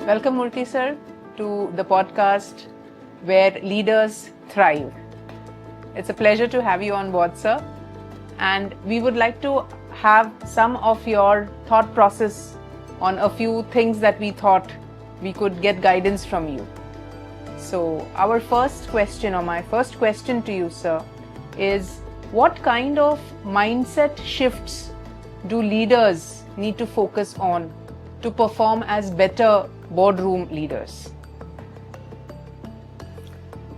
Welcome, Murthy sir, to the podcast where leaders thrive. It's a pleasure to have you on board, sir. And we would like to have some of your thought process on a few things that we thought we could get guidance from you. So our first question, or my first question to you, sir, is what kind of mindset shifts do leaders need to focus on to perform as better boardroom leaders?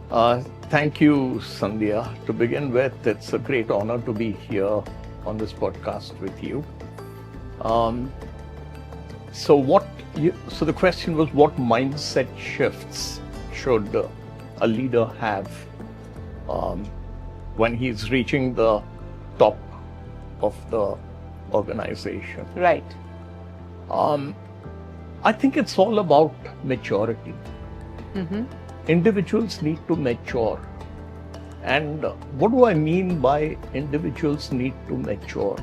Thank you, Sandhya. To begin with, it's a great honor to be here on this podcast with you. So the question was, what mindset shifts should a leader have when he's reaching the top of the organization? Right. I think it's all about maturity. Mm-hmm. Individuals need to mature. And what do I mean by individuals need to mature?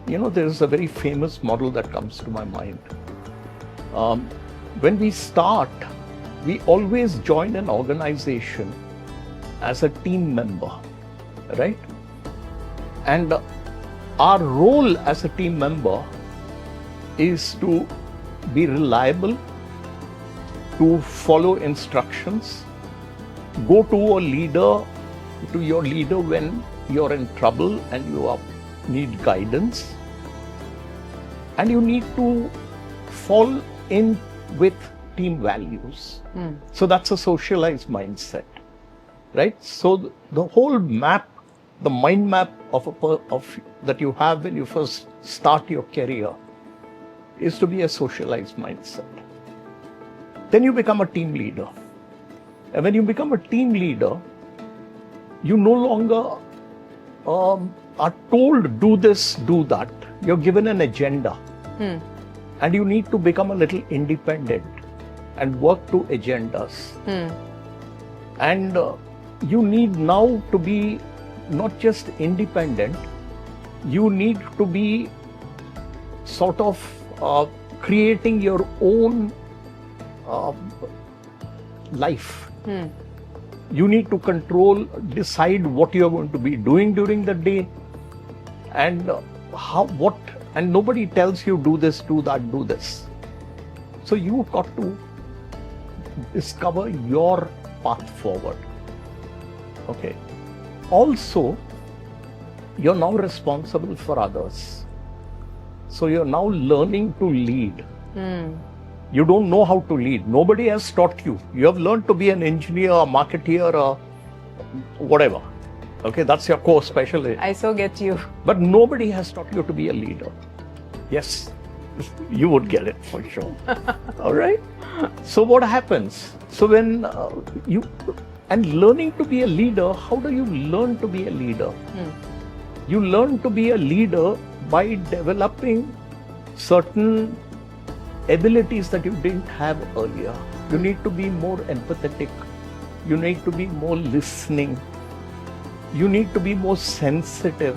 There's a very famous model that comes to my mind. When we start, we always join an organization as a team member, right? And our role as a team member is to be reliable, to follow instructions, go to your leader when you're in trouble and you need guidance, and you need to fall in with team values. So that's a socialized mindset, right? So the whole map, the mind map of that you have when you first start your career is to be a socialized mindset. Then you become a team leader. And when you become a team leader, you no longer are told, do this, do that. You're given an agenda. And you need to become a little independent and work to agendas. And you need now to be not just independent, you need to be sort of creating your own life. You need to decide what you're going to be doing during the day, and and nobody tells you do this, do that, do this. So you've got to discover your path forward. Okay. Also, you're now responsible for others. So you're now learning to lead. You don't know how to lead. Nobody has taught you. You have learned to be an engineer, a marketeer, or whatever. Okay, that's your core specialty. I so get you. But nobody has taught you to be a leader. Yes, you would get it for sure. All right. So what happens? So when learning to be a leader, how do you learn to be a leader? You learn to be a leader by developing certain abilities that you didn't have earlier. You need to be more empathetic. You need to be more listening. You need to be more sensitive.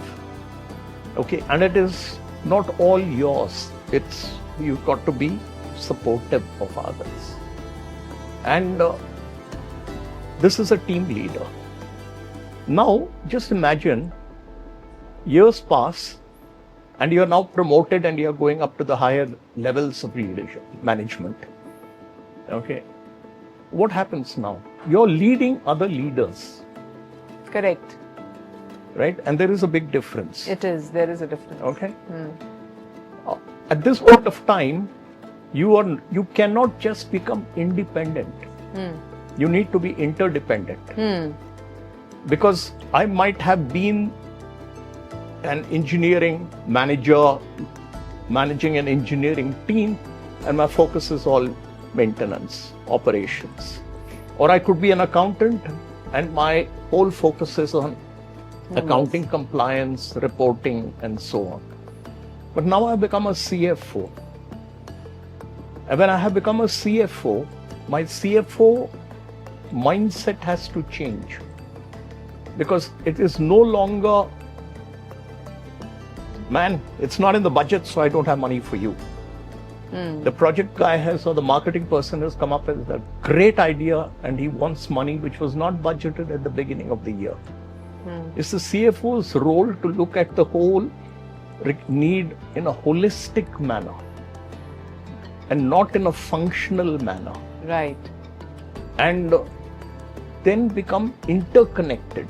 Okay, and it is not all yours. You've got to be supportive of others. And this is a team leader. Now, just imagine years pass, and you're now promoted and you're going up to the higher levels of leadership, management. Okay. What happens now? You're leading other leaders. Correct. Right? And there is a big difference. There is a difference. Okay. At this point of time, you cannot just become independent. You need to be interdependent. Because I might have been an engineering manager, managing an engineering team, and my focus is all maintenance, operations. Or I could be an accountant, and my whole focus is on accounting compliance, reporting, and so on. But now I've become a CFO. And when I have become a CFO, my CFO mindset has to change. Because it is no longer, man, it's not in the budget, so I don't have money for you. The project guy has, or the marketing person has come up with a great idea and he wants money which was not budgeted at the beginning of the year. It's the CFO's role to look at the whole need in a holistic manner and not in a functional manner. Right. And then become interconnected.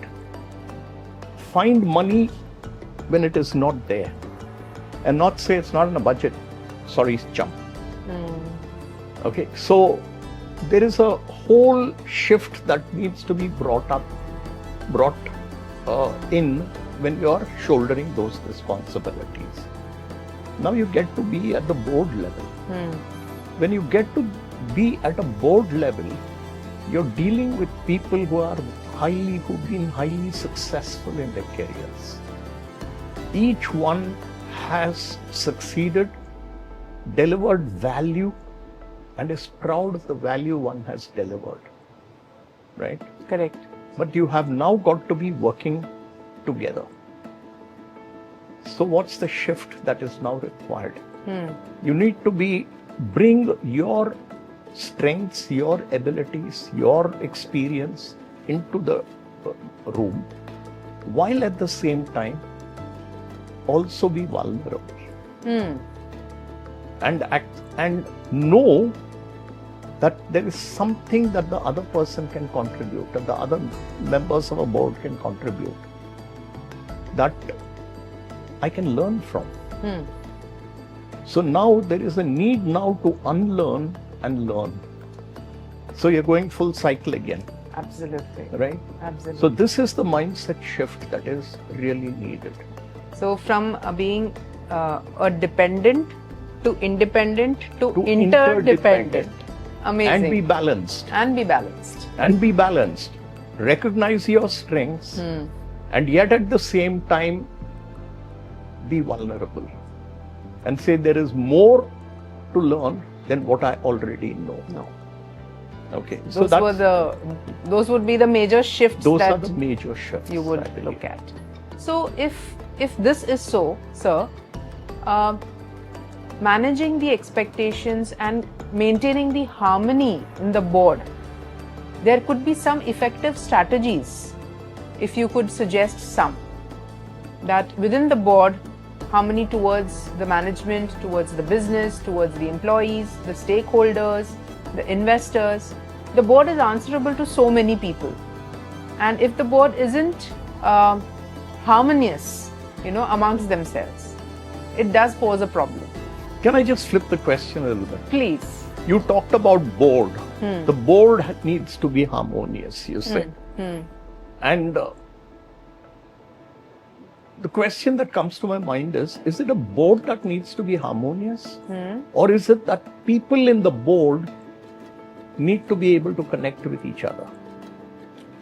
Find money when it is not there and not say it's not in a budget. Sorry, chump. Okay, so there is a whole shift that needs to be brought in when you are shouldering those responsibilities. Now you get to be at the board level. When you get to be at a board level, you're dealing with people who've been highly successful in their careers. Each one has succeeded, delivered value, and is proud of the value one has delivered. Right? Correct. But you have now got to be working together. So what's the shift that is now required? You need to bring your strengths, your abilities, your experience into the room, while at the same time also be vulnerable. And know that there is something that the other person can contribute, that the other members of a board can contribute, that I can learn from. So now there is a need now to unlearn and learn. So you're going full cycle again. Absolutely. Right? Absolutely. So this is the mindset shift that is really needed. So from being a dependent to independent to interdependent. Amazing. And be balanced. And be balanced. And be balanced. Recognize your strengths and yet at the same time be vulnerable. And say there is more to learn than what I already know. No. Okay. Those would be the major shifts. Those are the major shifts you would look at. So if this is so, sir, managing the expectations and maintaining the harmony in the board, there could be some effective strategies, if you could suggest some, that within the board, harmony towards the management, towards the business, towards the employees, the stakeholders, the investors. The board is answerable to so many people. And if the board isn't harmonious, amongst themselves, it does pose a problem. Can I just flip the question a little bit? Please. You talked about board. The board needs to be harmonious, you said. And the question that comes to my mind is it a board that needs to be harmonious? Or is it that people in the board need to be able to connect with each other?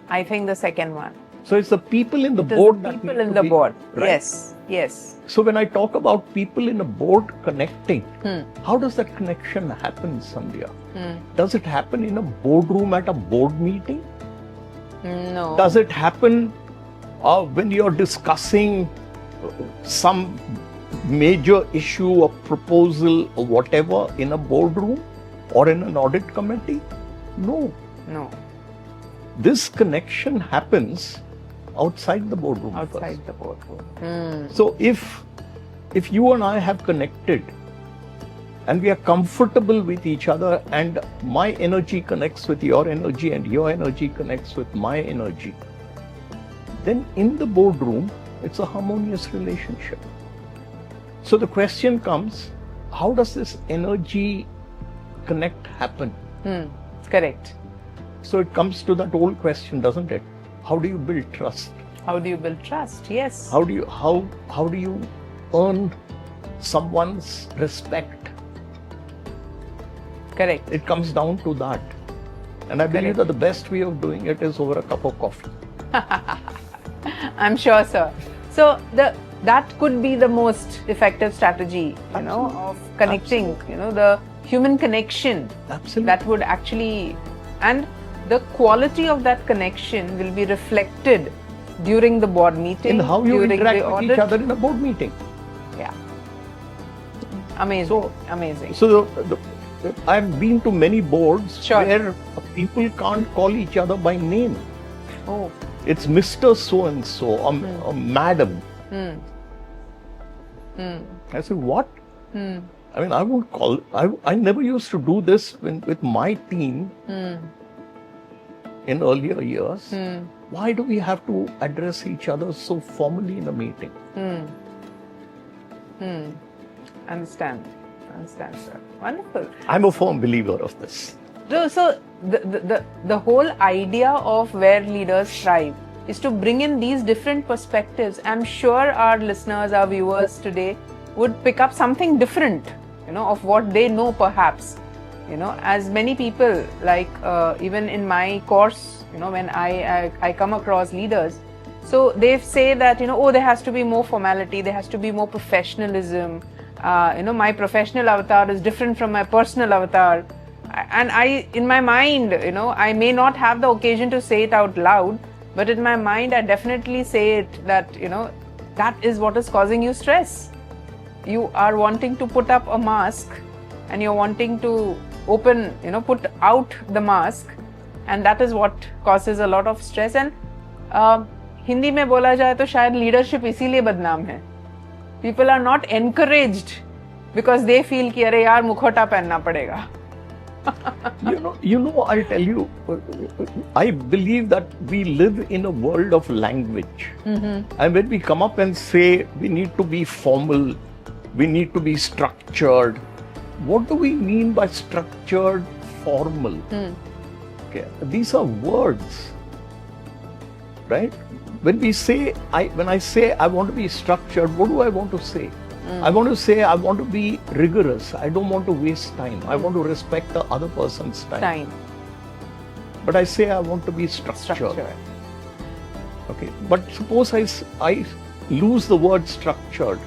I think the second one. So it's the people in the board that people in the board. Right? Yes. So when I talk about people in a board connecting, how does that connection happen, Sandhya? Does it happen in a boardroom at a board meeting? No. Does it happen when you're discussing some major issue or proposal or whatever in a boardroom or in an audit committee? No. This connection happens outside the boardroom. Outside the boardroom. So if you and I have connected and we are comfortable with each other and my energy connects with your energy and your energy connects with my energy, then in the boardroom, it's a harmonious relationship. So the question comes, how does this energy connect happen? Correct. So it comes to that old question, doesn't it? How do you build trust? How do you build trust? Yes. How do you earn someone's respect? Correct. It comes down to that. And I believe that the best way of doing it is over a cup of coffee. I'm sure, sir. So that could be the most effective strategy, of connecting, the human connection. Absolutely. That would actually, and the quality of that connection will be reflected during the board meeting. In how you during interact the with audit. each other in a board meeting. Yeah. Amazing. Amazing. So I've been to many boards Sure. where people can't call each other by name. Oh. It's Mr. So-and-so or Madam. I said, what? I mean, I won't call, I never used to do this with my team in earlier years. Why do we have to address each other so formally in a meeting? Understand, sir. Wonderful. I'm a firm believer of this. So the whole idea of where leaders thrive is to bring in these different perspectives. I'm sure our listeners, our viewers today would pick up something different, of what they know perhaps. As many people, like even in my course, when I come across leaders, so they say that, there has to be more formality, there has to be more professionalism. My professional avatar is different from my personal avatar. And in my mind, I may not have the occasion to say it out loud, but in my mind, I definitely say it that, that is what is causing you stress. You are wanting to put up a mask and you're wanting to put out the mask, and that is what causes a lot of stress. And Hindi में बोला जाए तो शायद leadership इसीलिए बदनाम है. People are not encouraged because they feel कि अरे यार मुखौटा पहनना पड़ेगा. I'll tell you, I believe that we live in a world of language. And when we come up and say we need to be formal, we need to be structured, what do we mean by structured, formal? Okay, these are words, right? When I say I want to be structured, what do I want to say? I want to say I want to be rigorous. I don't want to waste time. I want to respect the other person's time. But I say I want to be structured. Okay. But suppose I lose the word structured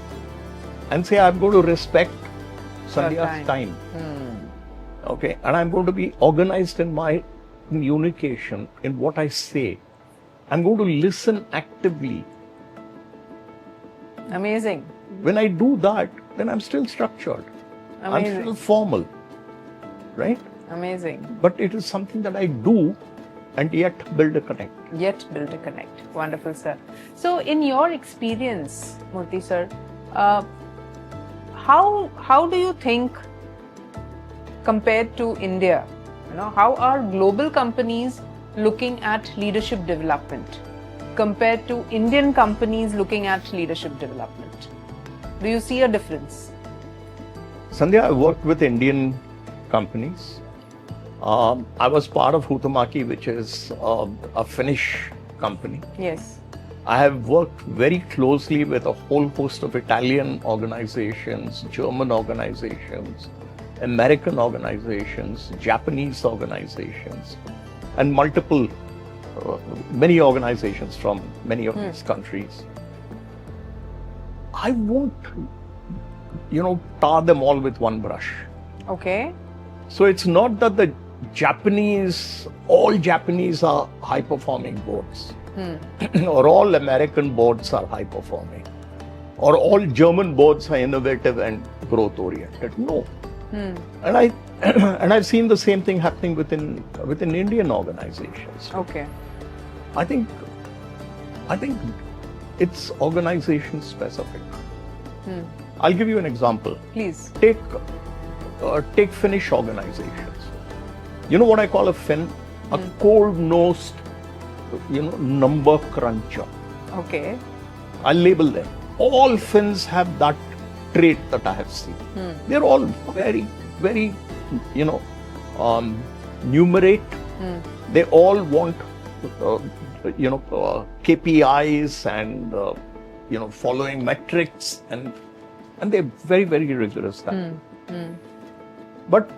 and say I'm going to respect Sandhya's time. Okay. And I'm going to be organized in my communication, in what I say. I'm going to listen actively. Amazing. When I do that, then I'm still structured. Amazing. I'm still formal, right? Amazing. But it is something that I do and yet build a connect. Wonderful, sir. So in your experience, Murthy sir, how do you think, compared to India, how are global companies looking at leadership development compared to Indian companies looking at leadership development? Do you see a difference? Sandhya, I worked with Indian companies. I was part of Huhtamaki, which is a Finnish company. Yes. I have worked very closely with a whole host of Italian organizations, German organizations, American organizations, Japanese organizations, and many organizations from many of these countries. I won't, tar them all with one brush. Okay. So it's not that all Japanese are high-performing boards, or all American boards are high-performing, or all German boards are innovative and growth-oriented. No. And I've seen the same thing happening within Indian organizations. Okay. I think it's organization specific. I'll give you an example. Please. Take Finnish organizations. You know what I call a Finn? A cold-nosed, number cruncher. Okay. I'll label them. All Finns have that trait that I have seen. They're all very, very, numerate. They all want, KPIs and, following metrics, and they're very, very rigorous. But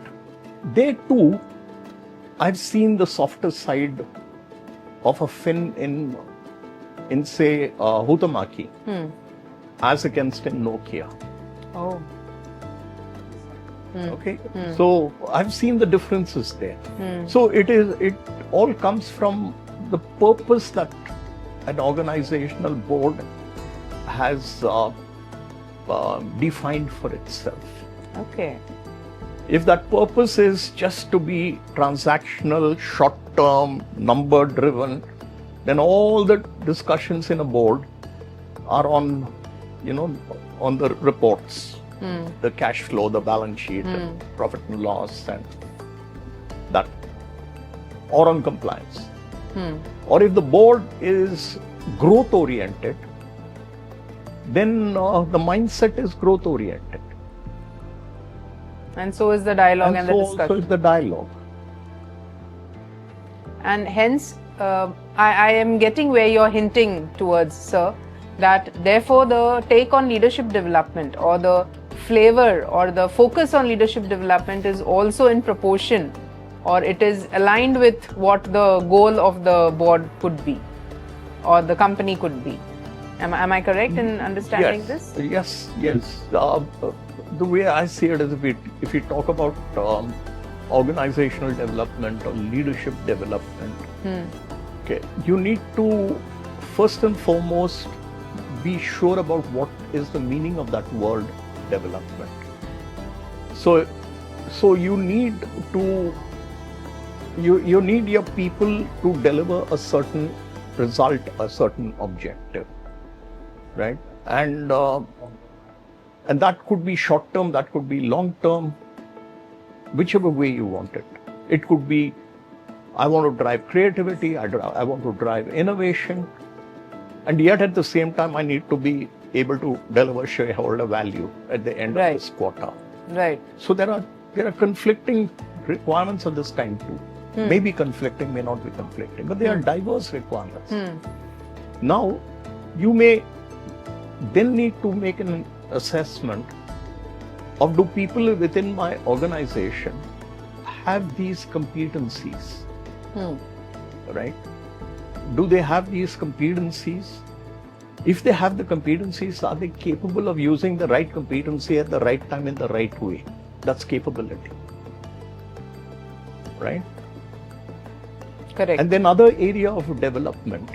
they too, I've seen the softer side of a Finn in say, Huhtamaki, as against in Nokia. Oh. Okay, so I've seen the differences there. So it all comes from the purpose that an organizational board has defined for itself. Okay. If that purpose is just to be transactional, short-term, number-driven, then all the discussions in a board are on, on the reports, the cash flow, the balance sheet, and profit and loss, and that, or on compliance. Or if the board is growth-oriented, then the mindset is growth-oriented. And so is the dialogue and the discussion. So is the dialogue. And hence, I am getting where you're hinting towards, sir, that therefore the take on leadership development or the flavor or the focus on leadership development is also in proportion, or it is aligned with what the goal of the board could be or the company could be. Am I correct in understanding this? Yes. The way I see it is, if we talk about organizational development or leadership development, okay, you need to first and foremost be sure about what is the meaning of that word development. So you need your people to deliver a certain result, a certain objective, right? And that could be short term, that could be long term, whichever way you want it. It could be, I want to drive creativity, I want to drive innovation, and yet at the same time I need to be able to deliver shareholder value at the end of this quarter. Right. So there are conflicting requirements of this kind too. Maybe conflicting, may not be conflicting, but they are diverse requirements. Now, you may then need to make an assessment of, do people within my organization have these competencies, right? Do they have these competencies? If they have the competencies, are they capable of using the right competency at the right time in the right way? That's capability, right? Correct. And then other area of development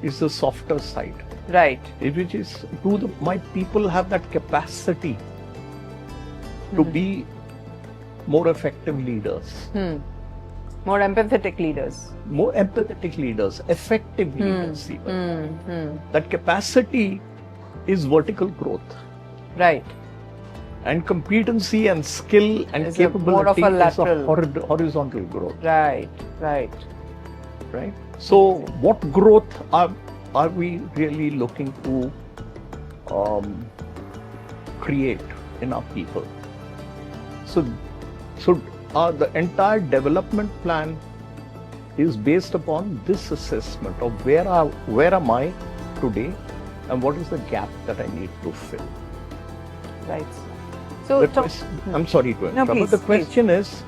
is the softer side. Right. Which is, my people have that capacity to be more effective leaders. More empathetic leaders. More empathetic leaders, effective leaders even. That capacity is vertical growth. Right. And competency and skill and Is capability more of a is a lateral. horizontal growth. Right. So what growth are we really looking to create in our people? So the entire development plan is based upon this assessment of where am I today and what is the gap that I need to fill. Right. So I'm sorry to interrupt, but the question is,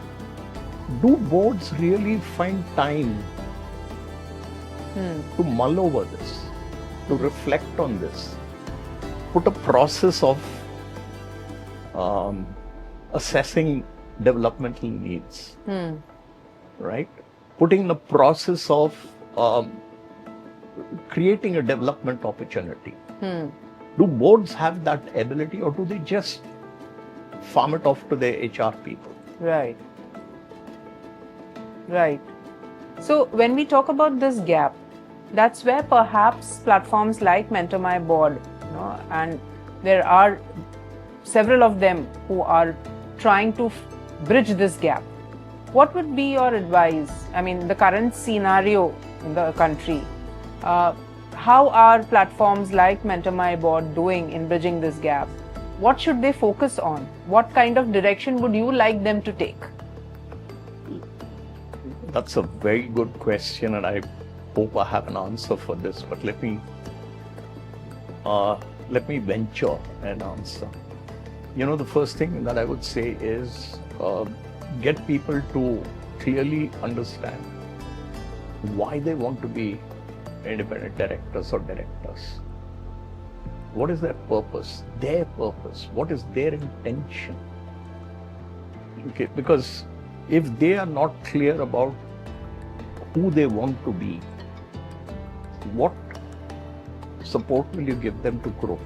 do boards really find time to mull over this, to reflect on this, put a process of assessing developmental needs, right? Putting the process of creating a development opportunity. Do boards have that ability, or do they just farm it off to their HR people? Right. So when we talk about this gap, that's where perhaps platforms like MentorMyBoard, and there are several of them who are trying to bridge this gap. What would be your advice? I mean, the current scenario in the country, how are platforms like MentorMyBoard doing in bridging this gap? What should they focus on? What kind of direction would you like them to take? That's a very good question, and I hope I have an answer for this, but let me venture an answer. The first thing that I would say is get people to clearly understand why they want to be independent directors or directors. What is their purpose? What is their intention? Okay, because if they are not clear about who they want to be, what support will you give them to grow?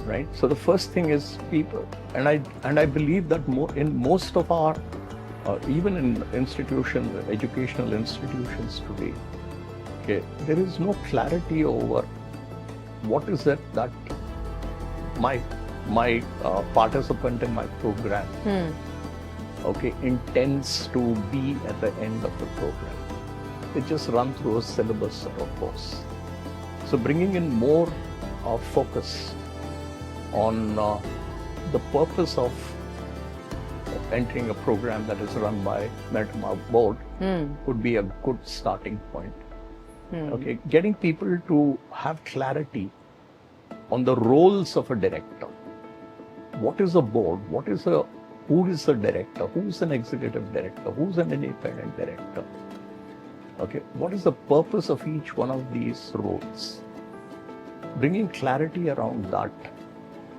right? So the first thing is people, and I believe that in most of our, even in educational institutions today, okay, there is no clarity over what is it that my participant in my program, okay, intends to be at the end of the program. They just run through a syllabus or a course. So bringing in more focus on the purpose of entering a program that is run by MentorMyBoard would be a good starting point. Okay, getting people to have clarity on the roles of a director. What is a board? Who is a director? Who is an executive director? Who is an independent director? Okay, what is the purpose of each one of these roles? Bringing clarity around that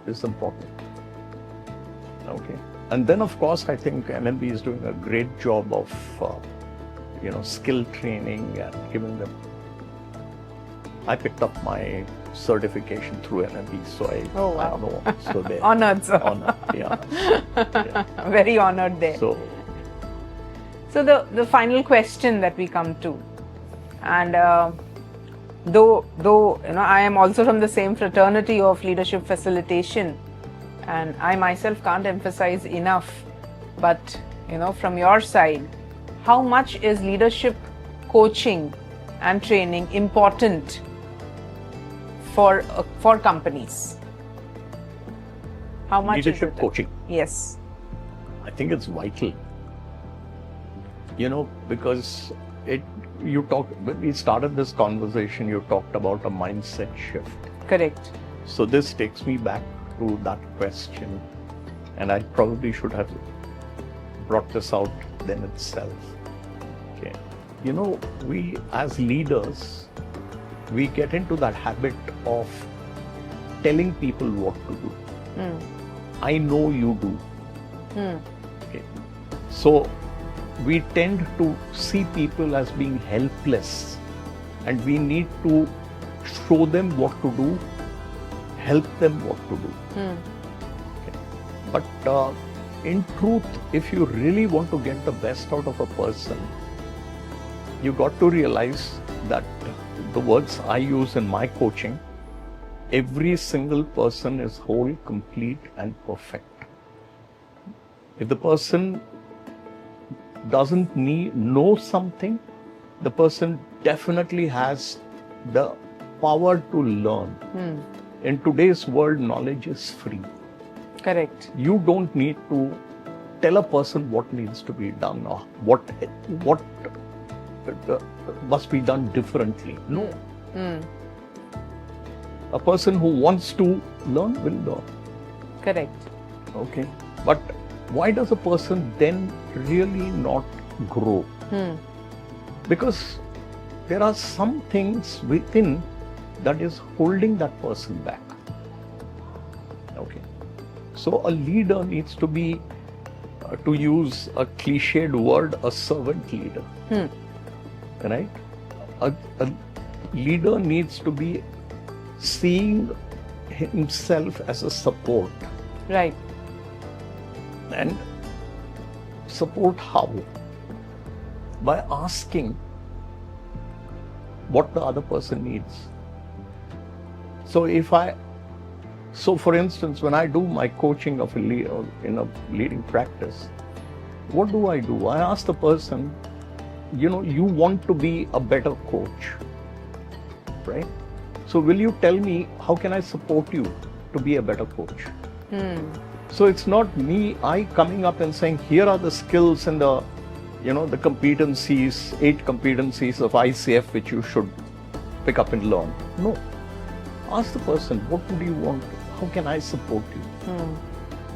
is important. Okay, and then of course I think NLP is doing a great job of skill training and giving them. I picked up my certification through NLP, so I know. So they honored, sir. Honored, yeah. Very honored there. So the final question that we come to, and though I am also from the same fraternity of leadership facilitation, and I myself can't emphasize enough, but from your side, how much is leadership coaching and training important for companies? How much leadership coaching? Yes, I think it's vital. Because when we started this conversation, you talked about a mindset shift. Correct. So this takes me back to that question, and I probably should have brought this out then itself. Okay. We as leaders, we get into that habit of telling people what to do. I know you do. Okay. So we tend to see people as being helpless, and we need to show them what to do, help them what to do. Okay. But in truth, if you really want to get the best out of a person, you got to realize that the words I use in my coaching, every single person is whole, complete, and perfect. If the person doesn't know something, the person definitely has the power to learn. In today's world, knowledge is free. Correct. You don't need to tell a person what needs to be done or what must be done differently. No. A person who wants to learn will learn. Correct. Okay. But why does a person then really not grow? Because there are some things within that is holding that person back. Okay. So a leader needs to be, to use a cliched word, a servant leader. Right? A leader needs to be seeing himself as a support. Right. And support how? By asking what the other person needs. So for instance, when I do my coaching of a leader in a leading practice, what do? I ask the person, you want to be a better coach, right? So will you tell me, how can I support you to be a better coach? So it's not I coming up and saying, here are the skills and the competencies, 8 competencies of ICF which you should pick up and learn. No. Ask the person, what do you want? How can I support you?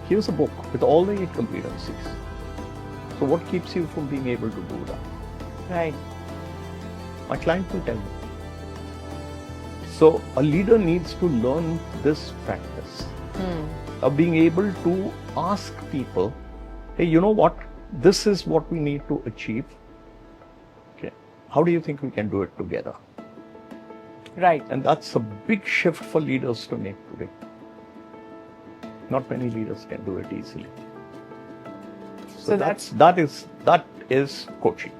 Here's a book with all the 8 competencies. So what keeps you from being able to do that? Right. My client will tell me. So a leader needs to learn this practice of being able to ask people, hey, you know what? This is what we need to achieve. Okay. How do you think we can do it together? Right. And that's a big shift for leaders to make today. Not many leaders can do it easily. So that is coaching.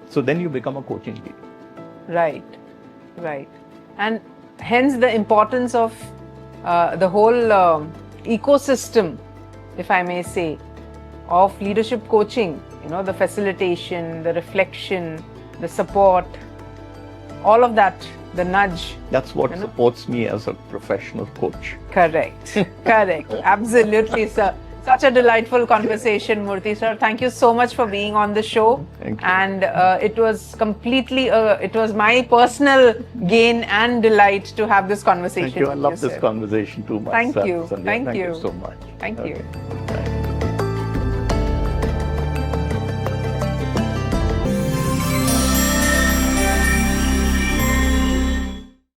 So then you become a coaching leader. Right. And hence the importance of the whole ecosystem, if I may say, of leadership coaching. The facilitation, the reflection, the support, all of that, the nudge. That's what supports me as a professional coach. Correct. Absolutely, sir. Such a delightful conversation, Murthy sir. Thank you so much for being on the show. Thank you. And it was completely, it was my personal gain and delight to have this conversation. Thank you. I love this conversation too much. Thank you. Sandhya. Thank Thank you. you so much. Thank you. Thank